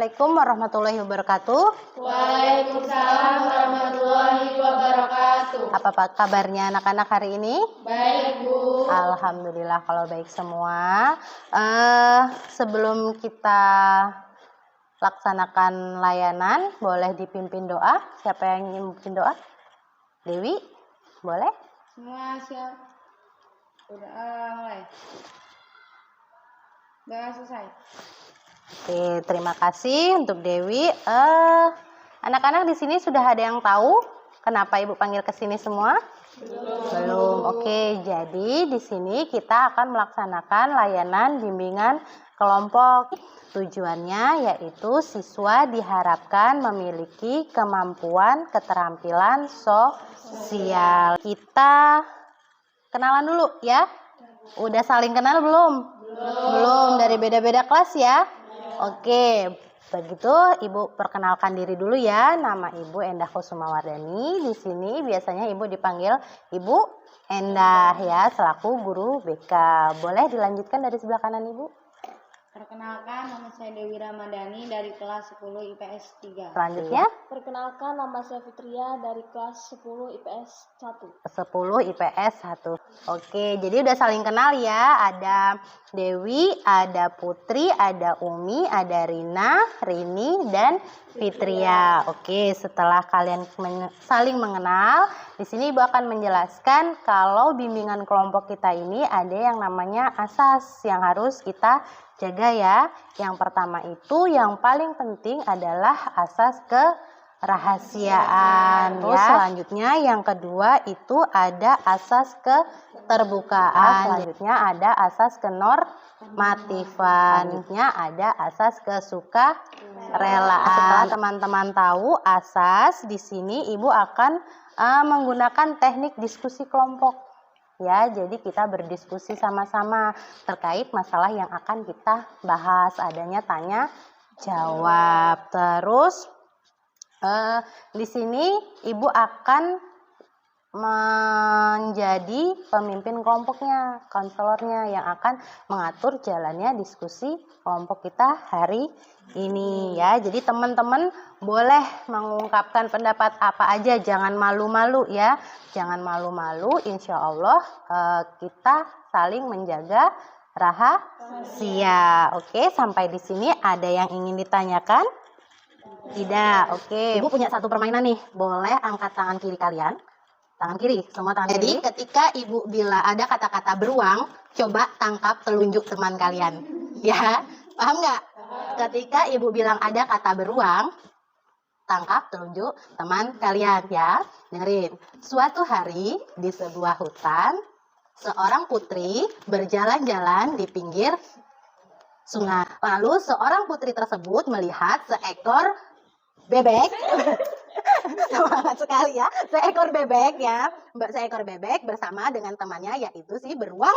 Assalamualaikum warahmatullahi wabarakatuh. Waalaikumsalam warahmatullahi wabarakatuh. Apa kabarnya anak-anak hari ini? Baik, Bu. Alhamdulillah kalau baik semua. Sebelum kita laksanakan layanan, boleh dipimpin doa. Siapa yang ingin memimpin doa? Dewi, boleh? Semua siap. Udah mulai. Udah selesai. Oke, terima kasih untuk Dewi. Anak-anak di sini sudah ada yang tahu kenapa Ibu panggil ke sini semua? Belum. Oke, jadi di sini kita akan melaksanakan layanan bimbingan kelompok. Tujuannya yaitu siswa diharapkan memiliki kemampuan keterampilan sosial. Kita kenalan dulu ya. Udah saling kenal belum? Belum, dari beda-beda kelas ya. Oke, begitu Ibu perkenalkan diri dulu ya. Nama Ibu Endah Kusumawardani. Di sini biasanya Ibu dipanggil Ibu Endah ya, selaku guru BK. Boleh dilanjutkan dari sebelah kanan Ibu? Perkenalkan, nama saya Dewi Ramadhani dari kelas 10 IPS 3. Selanjutnya? Perkenalkan, nama saya Fitria dari kelas 10 IPS 1. 10 IPS 1. Oke, jadi udah saling kenal ya. Ada Dewi, ada Putri, ada Umi, ada Rina, Rini, dan Fitria. Oke, setelah kalian saling mengenal, di sini Ibu akan menjelaskan kalau bimbingan kelompok kita ini ada yang namanya asas yang harus kita jaga ya. Yang pertama itu yang paling penting adalah asas kerahasiaan ya. Selanjutnya yang kedua itu ada asas keterbukaan. Selanjutnya ada asas kenormatifan. Selanjutnya ada asas kesukarelaan. Setelah teman-teman tahu asas, di sini Ibu akan menggunakan teknik diskusi kelompok. Ya, jadi kita berdiskusi sama-sama terkait masalah yang akan kita bahas. Adanya tanya jawab. Terus di sini Ibu akan menjadi pemimpin kelompoknya, konselornya yang akan mengatur jalannya diskusi kelompok kita hari ini ya. Jadi teman-teman boleh mengungkapkan pendapat apa aja, jangan malu-malu ya. Jangan malu-malu, insya Allah kita saling menjaga rahasia. Oke, sampai di sini ada yang ingin ditanyakan? Tidak. Oke, Ibu punya satu permainan nih. Boleh angkat tangan kiri kalian. Tangan kiri, semua tangan kiri. Jadi ketika Ibu bila ada kata-kata beruang, coba tangkap telunjuk teman kalian. Ya, paham nggak? Ketika Ibu bilang ada kata beruang, tangkap telunjuk teman kalian ya. Dengerin. Suatu hari di sebuah hutan, seorang putri berjalan-jalan di pinggir sungai. Lalu seorang putri tersebut melihat seekor bebek. Semangat sekali ya. Seekor bebek ya. Seekor bebek bersama dengan temannya yaitu si beruang.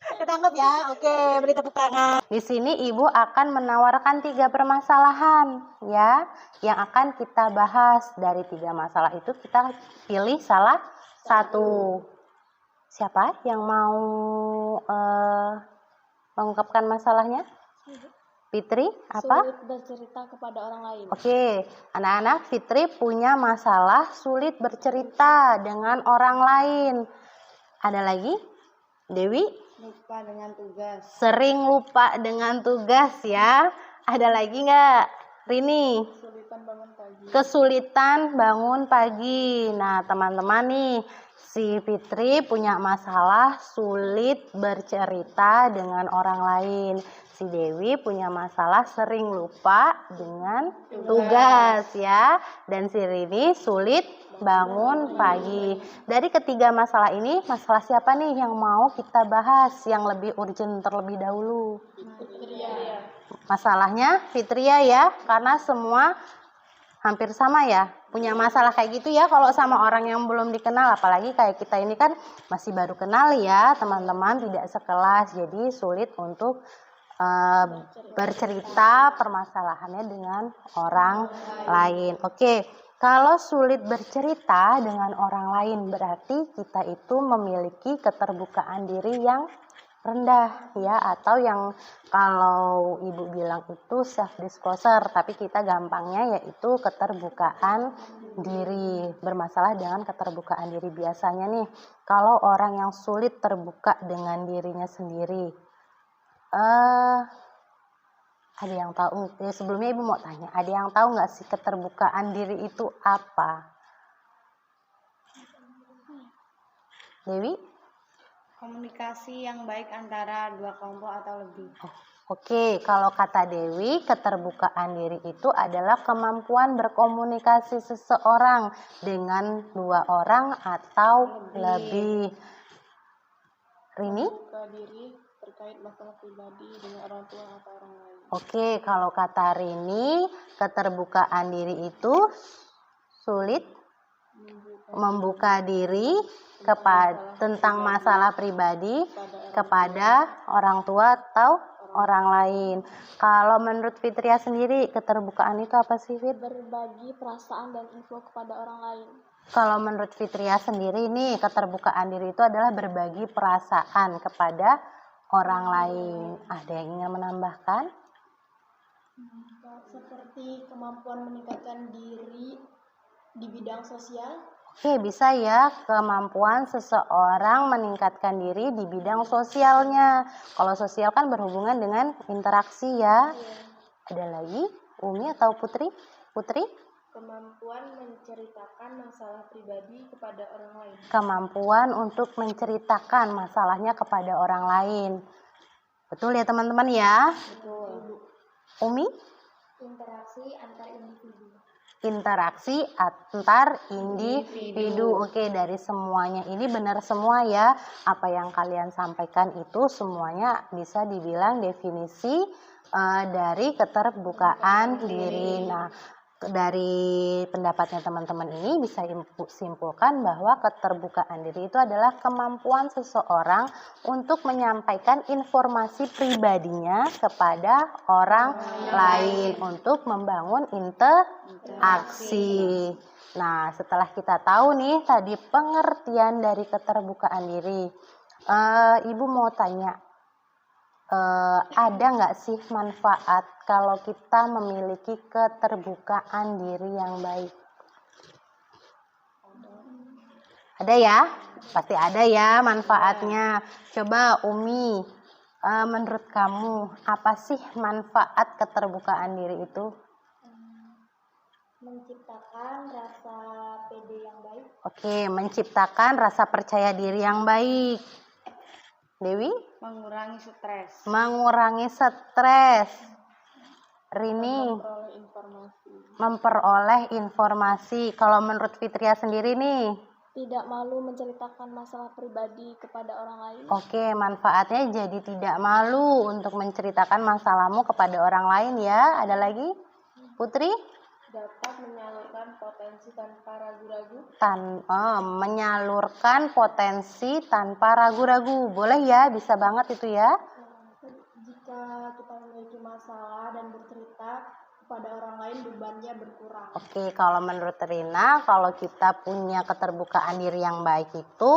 Ketangkep ya. Oke, beri tepuk tangan. Di sini Ibu akan menawarkan 3 permasalahan ya yang akan kita bahas. Dari 3 masalah itu kita pilih salah satu. Siapa yang mau mengungkapkan masalahnya? Fitri, apa? Sulit bercerita kepada orang lain. Oke, anak-anak, Fitri punya masalah sulit bercerita dengan orang lain. Ada lagi? Dewi? Lupa dengan tugas. Sering lupa dengan tugas ya. Ada lagi nggak? Rini? Kesulitan bangun pagi. Kesulitan bangun pagi. Nah, teman-teman nih, si Fitri punya masalah sulit bercerita dengan orang lain. Si Dewi punya masalah sering lupa dengan tugas ya. Dan si Rini sulit bangun pagi. Dari ketiga masalah ini, masalah siapa nih yang mau kita bahas yang lebih urgent terlebih dahulu? Fitria. Masalahnya Fitria ya, karena semua hampir sama ya, punya masalah kayak gitu ya kalau sama orang yang belum dikenal. Apalagi kayak kita ini kan masih baru kenal ya teman-teman, tidak sekelas, jadi sulit untuk bercerita permasalahannya dengan orang lain. Oke, kalau sulit bercerita dengan orang lain berarti kita itu memiliki keterbukaan diri yang rendah ya, atau yang kalau ibu bilang itu self disclosure, tapi kita gampangnya yaitu keterbukaan diri. Bermasalah dengan keterbukaan diri biasanya nih, kalau orang yang sulit terbuka dengan dirinya sendiri, ada yang tahu? Sebelumnya ibu mau tanya, ada yang tahu nggak sih keterbukaan diri itu apa? Dewi? Komunikasi yang baik antara dua kelompok atau lebih. Oke, kalau kata Dewi, keterbukaan diri itu adalah kemampuan berkomunikasi seseorang dengan dua orang atau lebih. Rini? Membuka diri terkait masalah pribadi dengan orang tua atau orang lain. Oke, kalau kata Rini, keterbukaan diri itu sulit membuka diri tentang masalah pribadi kepada orang tua atau orang lain. Kalau menurut Fitria sendiri, keterbukaan itu apa sih, Fit? Berbagi perasaan dan info kepada orang lain. Kalau menurut Fitria sendiri nih, keterbukaan diri itu adalah berbagi perasaan kepada orang lain. Ada yang ingin menambahkan? Seperti kemampuan meningkatkan diri di bidang sosial. Oke, bisa ya, kemampuan seseorang meningkatkan diri di bidang sosialnya. Kalau sosial kan berhubungan dengan interaksi ya. Ada lagi, Umi atau Putri? Putri? Kemampuan menceritakan masalah pribadi kepada orang lain. Kemampuan untuk menceritakan masalahnya kepada orang lain. Betul ya teman-teman ya? Betul. Umi? Interaksi antar individu. Interaksi antar individu. Oke, dari semuanya ini benar semua ya. Apa yang kalian sampaikan itu semuanya bisa dibilang definisi dari keterbukaan diri. Nah, dari pendapatnya teman-teman ini bisa simpulkan bahwa keterbukaan diri itu adalah kemampuan seseorang untuk menyampaikan informasi pribadinya kepada orang lain untuk membangun interaksi. Nah, setelah kita tahu nih tadi pengertian dari keterbukaan diri, Ibu mau tanya, ada nggak sih manfaat kalau kita memiliki keterbukaan diri yang baik? Ada ya? Pasti ada ya manfaatnya. Coba Umi, menurut kamu apa sih manfaat keterbukaan diri itu? Menciptakan rasa pede yang baik. Oke, menciptakan rasa percaya diri yang baik. Dewi? Mengurangi stres. Mengurangi stres. Rini? Memperoleh informasi. Memperoleh informasi. Kalau menurut Fitria sendiri nih? Tidak malu menceritakan masalah pribadi kepada orang lain. Oke, manfaatnya jadi tidak malu untuk menceritakan masalahmu kepada orang lain ya. Ada lagi? Putri? Dapat menyalurkan potensi tanpa ragu-ragu. Menyalurkan potensi tanpa ragu-ragu. Boleh ya, bisa banget itu ya. Jika kita memiliki masalah dan bercerita kepada orang lain, bebannya berkurang. Oke, kalau menurut Rina, kalau kita punya keterbukaan diri yang baik itu,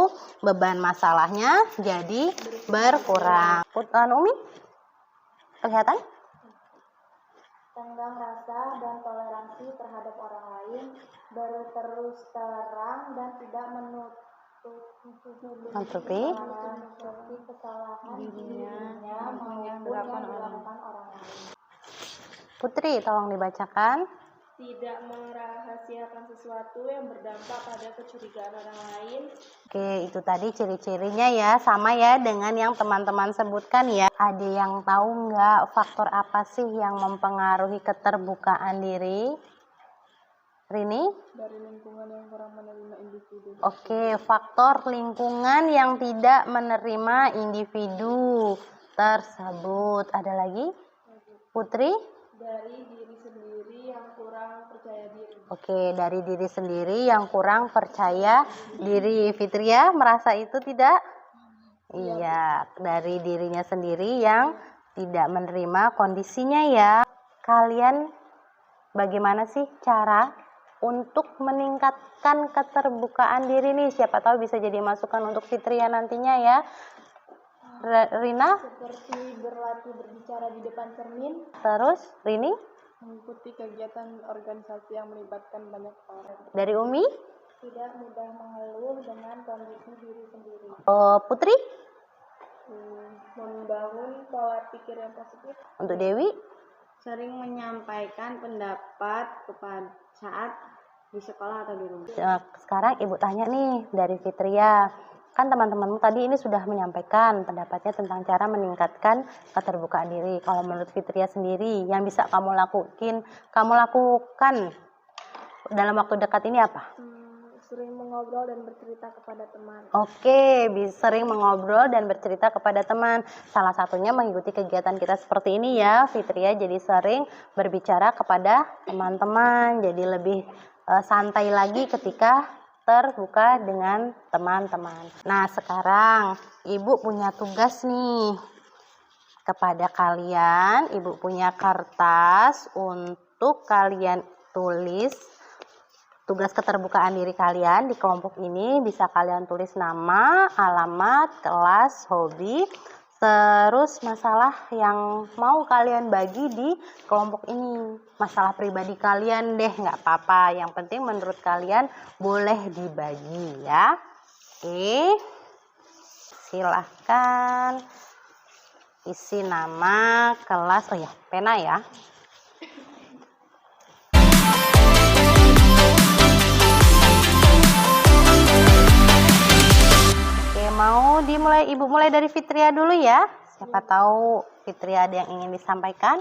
beban masalahnya jadi berkurang. Umi, kelihatan? Tenggang rasa dan toleransi terhadap orang lain, berterus terang dan tidak Menutupi seperti kesalahan Dirinya maupun yang dilakukan orang lain. Putri, tolong dibacakan. Tidak merahasiakan sesuatu yang berdampak pada kecurigaan orang lain. Oke, itu tadi ciri-cirinya ya, sama ya dengan yang teman-teman sebutkan ya. Ada yang tahu nggak faktor apa sih yang mempengaruhi keterbukaan diri? Rini? Dari lingkungan yang kurang menerima individu. Oke, faktor lingkungan yang tidak menerima individu tersebut. Ada lagi? Putri? Dari diri sendiri yang kurang percaya diri. Oke, dari diri sendiri yang kurang percaya diri. Fitria merasa itu tidak? Iya, dari dirinya sendiri yang tidak menerima kondisinya ya. Kalian bagaimana sih cara untuk meningkatkan keterbukaan diri nih? Siapa tahu bisa jadi masukan untuk Fitria nantinya ya. Rina? Seperti berlatih berbicara di depan cermin, Terus Rini? mengikuti kegiatan organisasi yang melibatkan banyak orang. Dari Umi? Tidak mudah mengeluh dengan kondisi diri sendiri. Putri? Membangun pola pikir yang positif. Untuk Dewi? Sering menyampaikan pendapat saat di sekolah atau di rumah. Nah, sekarang Ibu tanya nih dari Fitria. Kan teman-temanmu tadi ini sudah menyampaikan pendapatnya tentang cara meningkatkan keterbukaan diri. Kalau menurut Fitria sendiri, yang bisa kamu lakukan dalam waktu dekat ini apa? Sering mengobrol dan bercerita kepada teman. Oke, sering mengobrol dan bercerita kepada teman. Salah satunya mengikuti kegiatan kita seperti ini ya, Fitria. Jadi sering berbicara kepada teman-teman. Jadi lebih santai lagi ketika terbuka dengan teman-teman. Nah, sekarang Ibu punya tugas nih kepada kalian. Ibu punya kertas untuk kalian tulis tugas keterbukaan diri kalian di kelompok ini. Bisa kalian tulis nama, alamat, kelas, hobi, terus masalah yang mau kalian bagi di kelompok ini. Masalah pribadi kalian deh, nggak apa-apa. Yang penting menurut kalian boleh dibagi ya. Oke, silahkan isi nama, kelas, oh ya, pena ya. Mau dimulai, Ibu mulai dari Fitria dulu ya. Siapa tahu Fitria ada yang ingin disampaikan.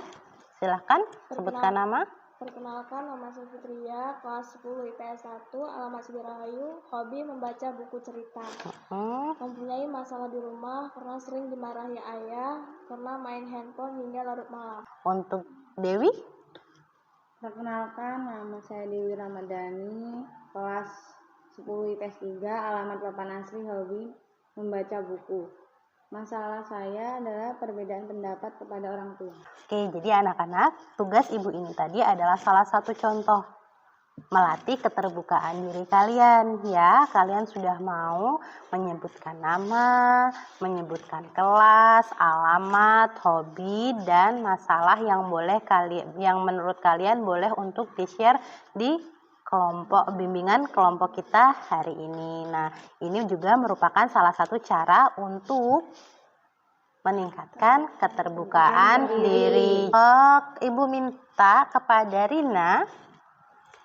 Silahkan sebutkan nama. Perkenalkan, nama saya Fitria, kelas 10 IPS 1, alamat Sidirahayu, hobi membaca buku cerita. Mempunyai masalah di rumah karena sering dimarahi ayah karena main handphone hingga larut malam. Untuk Dewi? Perkenalkan, nama saya Dewi Ramadhani, kelas 10 IPS 3, alamat Papan Asri, hobi membaca buku. Masalah saya adalah perbedaan pendapat kepada orang tua. Oke, jadi anak-anak, tugas Ibu ini tadi adalah salah satu contoh melatih keterbukaan diri kalian ya. Kalian sudah mau menyebutkan nama, menyebutkan kelas, alamat, hobi, dan masalah yang menurut kalian boleh untuk di-share di kelompok bimbingan kelompok kita hari ini. Nah, ini juga merupakan salah satu cara untuk meningkatkan keterbukaan diri. Ibu minta kepada Rina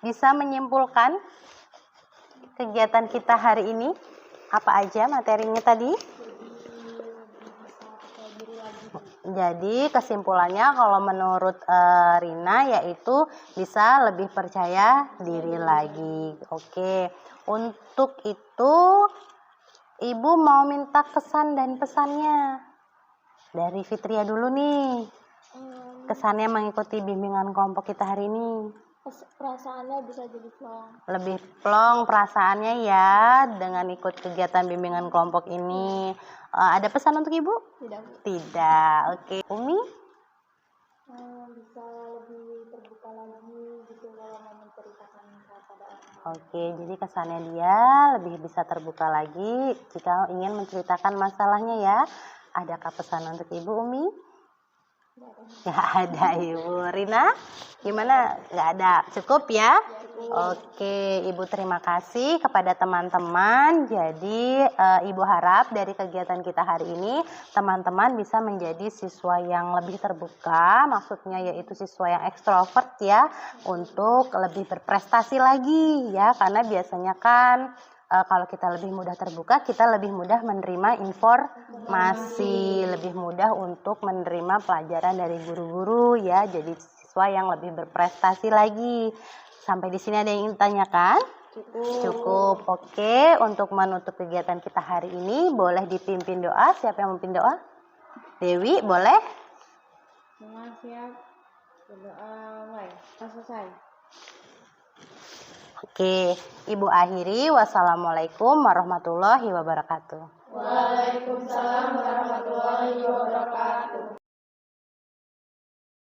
bisa menyimpulkan kegiatan kita hari ini. Apa aja materinya tadi? Jadi kesimpulannya kalau menurut Rina yaitu bisa lebih percaya diri lagi. Oke, untuk itu Ibu mau minta kesan dan pesannya dari Fitria dulu nih. Kesannya mengikuti bimbingan kelompok kita hari ini. Perasaannya bisa jadi plong. Lebih plong perasaannya ya dengan ikut kegiatan bimbingan kelompok ini. Ada pesan untuk Ibu? Tidak. Oke. Umi? Bisa lebih terbuka lagi gitu kalau mau menceritakan kepada orang. Oke, jadi kesannya dia lebih bisa terbuka lagi jika ingin menceritakan masalahnya ya. Adakah pesan untuk Ibu, Umi? Nggak ada, Ibu. Rina, gimana? Nggak ada. Cukup ya? Oke, Ibu terima kasih kepada teman-teman. Jadi, Ibu harap dari kegiatan kita hari ini, teman-teman bisa menjadi siswa yang lebih terbuka. Maksudnya yaitu siswa yang ekstrovert ya, untuk lebih berprestasi lagi ya. Karena biasanya kan kalau kita lebih mudah terbuka, kita lebih mudah menerima informasi, lebih mudah untuk menerima pelajaran dari guru-guru ya. Jadi siswa yang lebih berprestasi lagi. Sampai di sini ada yang ingin ditanyakan? Cukup. Oke, untuk menutup kegiatan kita hari ini, boleh dipimpin doa. Siapa yang memimpin doa? Dewi, boleh? Semua siap. Berdoa mulai. Selesai. Oke, Ibu akhiri. Wassalamualaikum warahmatullahi wabarakatuh. Waalaikumsalam warahmatullahi wabarakatuh.